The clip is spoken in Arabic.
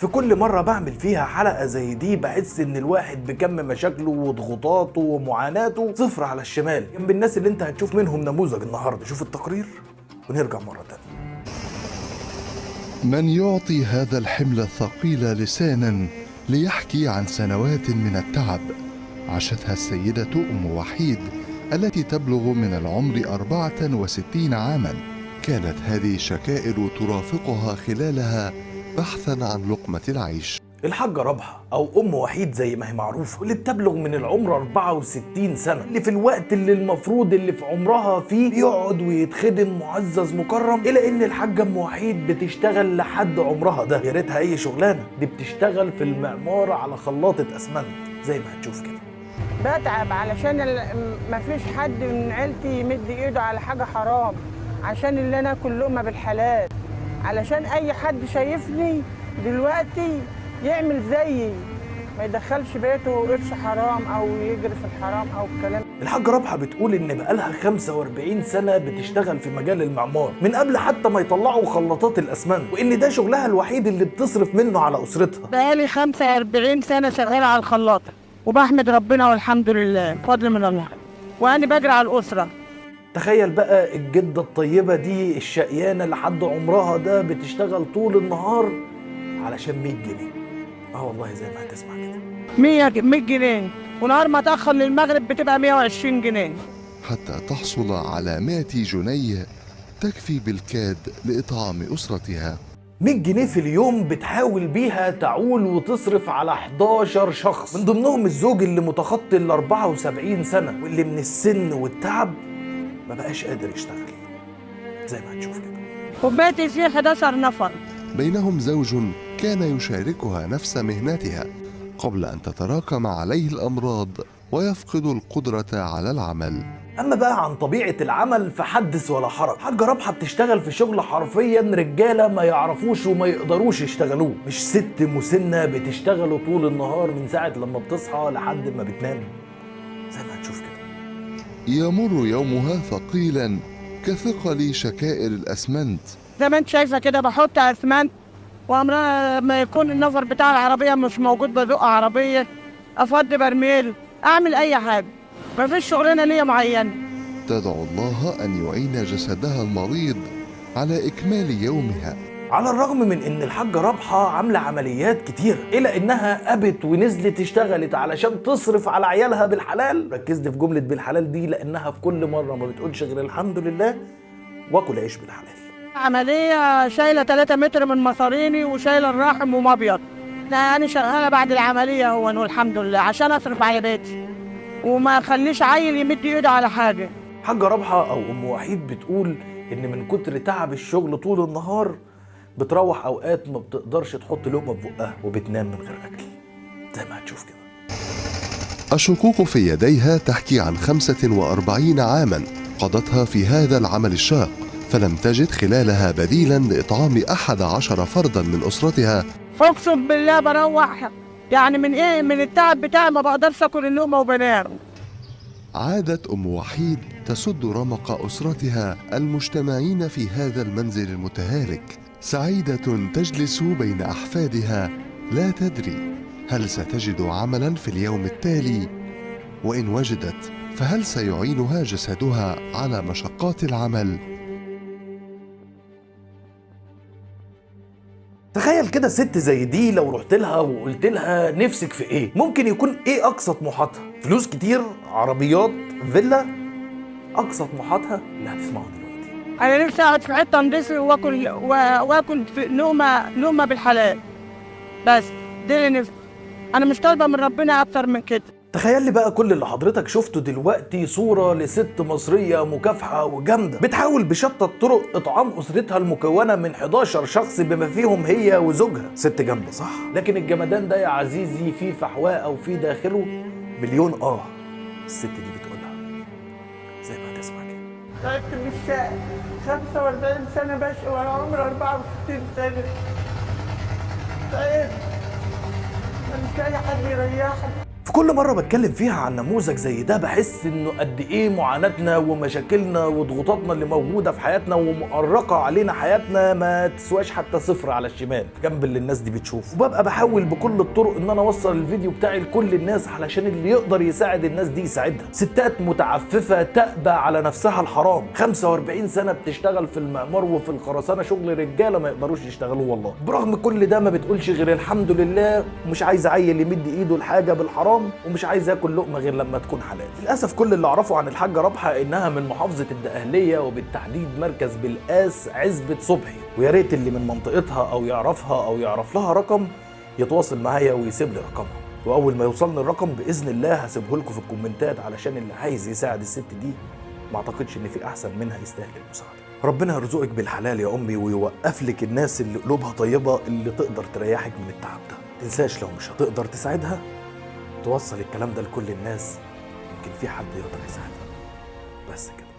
في كل مرة بعمل فيها حلقة زي دي بحس ان الواحد بكم مشاكله وضغوطاته ومعاناته صفر على الشمال جنب الناس اللي انت هتشوف منهم نموذج النهاردة. شوف التقرير ونرجع مرة تانية. من يعطي هذا الحمل الثقيل لسانا ليحكي عن سنوات من التعب عاشتها السيدة أم وحيد التي تبلغ من العمر 64 عاما. كانت هذه الشكائر ترافقها خلالها بحثا عن لقمة العيش. الحاجة رابحة أو أم وحيد زي ما هي معروفة، واللي بتبلغ من العمر 64 سنة، اللي في الوقت اللي المفروض اللي في عمرها فيه يقعد ويتخدم معزز مكرم، إلى إن الحاجة أم وحيد بتشتغل لحد عمرها ده. يا ريتها أي شغلانة، دي بتشتغل في المعمار على خلاطة أسمنت زي ما هتشوف كده. بتعب علشان مفيش حد من عيلتي يمد ايده على حاجة حرام، عشان اللي انا اكل لقمة بالحلال، علشان اي حد شايفني دلوقتي يعمل زيي، ما يدخلش بيته قرش حرام او يجري في الحرام او الكلام. الحاجة رابحة بتقول ان بقالها 45 سنة بتشتغل في مجال المعمار من قبل حتى ما يطلعوا خلاطات الاسمنت، وان ده شغلها الوحيد اللي بتصرف منه على اسرتها. بقالي 45 سنة شغالة على الخلاطة وبحمد ربنا والحمد لله فضل من الله، وانا بجري على الاسرة. تخيل بقى الجدة الطيبة دي الشقيانة لحد عمرها ده بتشتغل طول النهار علشان 100 جنيه. والله زي ما هتسمع كده 100 جنيه، ونهار ما تأخر للمغرب بتبقى 120 جنيه حتى تحصل على 100 جنيه تكفي بالكاد لإطعام أسرتها. 100 جنيه في اليوم بتحاول بيها تعول وتصرف على 11 شخص، من ضمنهم الزوج اللي متخطي ال 74 سنة واللي من السن والتعب ما بقاش قادر يشتغل زي ما هتشوف كده. وبيتي فيه 11 نفر، بينهم زوج كان يشاركها نفس مهنتها قبل أن تتراكم عليه الأمراض ويفقد القدرة على العمل. أما بقى عن طبيعة العمل فحدث ولا حرج. حاجة رابحة بتشتغل في شغل حرفيا رجالة ما يعرفوش وما يقدروش يشتغلوه، مش ست مسنة بتشتغلوا طول النهار من ساعة لما بتصحى لحد ما بتنام زي ما هتشوف كده. يمر يومها ثقيلا كثقل شكائر الأسمنت. زي ما انت شايفة كده بحط اسمنت، وامرها ما يكون النفر بتاع العربية مش موجود بزق عربية، افضي برميل، اعمل اي حاجة، مفيش شغلانة ليا معينة. تدعو الله أن يعين جسدها المريض على إكمال يومها. على الرغم من ان الحاجة رابحة عاملة عمليات كتير، الا انها ابت ونزلت اشتغلت علشان تصرف على عيالها بالحلال. ركزت في جملة بالحلال دي لانها في كل مرة ما بتقولش غير الحمد لله واكل عيش بالحلال. عملية شايلة 3 متر من مصاريني وشايلة الرحم ومبيض. أنا شغالة بعد العملية هو والحمد لله عشان أصرف على بيتي وما أخليش عيل يمد إيده على حاجة. حاجة رابحة أو أم وحيد بتقول إن من كتر تعب الشغل طول النهار بتروح أوقات ما بتقدرش تحط لقمة في بقها وبتنام من غير أكل زي ما هتشوف كده. الشقوق في يديها تحكي عن 45 عاما قضتها في هذا العمل الشاق، فلم تجد خلالها بديلا لإطعام 11 فردا من أسرتها. أقسم بالله بروح يعني من التعب بتاعي ما بقدرش أكل اللقمة وبنام. عادت أم وحيد تسد رمق أسرتها المجتمعين في هذا المنزل المتهالك، سعيدة تجلس بين أحفادها لا تدري هل ستجد عملا في اليوم التالي، وإن وجدت فهل سيعينها جسدها على مشقات العمل. تخيل كده ست زي دي لو رحت لها وقلت لها نفسك في ايه، ممكن يكون ايه اقصى طموحاتها؟ فلوس كتير، عربيات، فيلا؟ اقصى طموحاتها اللي هتسمعها دلوقتي. أنا نفسي أقعد في حتة نضيفة وآكل لقمة بالحلال، بس دي اللي نفسي. أنا مش طالبة من ربنا أكتر من كده. تخيل لي بقى كل اللي حضرتك شفته دلوقتي صورة لست مصرية مكافحة وجامدة بتحاول بشتى الطرق إطعام أسرتها المكونة من 11 شخص بما فيهم هي وزوجها. ست جامدة صح؟ لكن الجمدان ده يا عزيزي فيه فحواء أو فيه داخله مليون الست دي بتقولها زي ما هتسمع كده. تعبت من الشقة 45 سنة بشقى وأنا عمري 64 سنة. تعبت، مش لاقي حد يريحني. في كل مره بتكلم فيها عن نموذج زي ده بحس انه قد ايه معاناتنا ومشاكلنا وضغوطاتنا اللي موجوده في حياتنا ومؤرقه علينا حياتنا ما تسواش حتى صفر على الشمال جنب اللي الناس دي بتشوفه. وببقى بحاول بكل الطرق ان انا اوصل الفيديو بتاعي لكل الناس علشان اللي يقدر يساعد الناس دي يساعدها. ستات متعففه تأبى على نفسها الحرام، 45 سنه بتشتغل في المعمار وفي الخرسانه شغل رجاله ما يقدروش يشتغلوا والله. برغم كل ده ما بتقولش غير الحمد لله، ومش عايز عيل يمد ايده لحاجه بالحرام، ومش عايز ياكل لقمه غير لما تكون حلال. للاسف كل اللي اعرفه عن الحاجه رابحه انها من محافظه الدقهليه وبالتحديد مركز بالقاس عزبه صبحي، ويا ريت اللي من منطقتها او يعرفها او يعرف لها رقم يتواصل معايا ويسيب لي رقمها، واول ما يوصلني الرقم باذن الله هسيبه لكم في الكومنتات علشان اللي عايز يساعد الست دي ما اعتقدش ان في احسن منها يستاهل المساعده. ربنا يرزقك بالحلال يا امي ويوقف لك الناس اللي قلوبها طيبه اللي تقدر تريحك من التعب ده. تنساش لو مش هتقدر تساعدها توصل الكلام ده لكل الناس، يمكن في حد يقدر يساعدها. بس كده.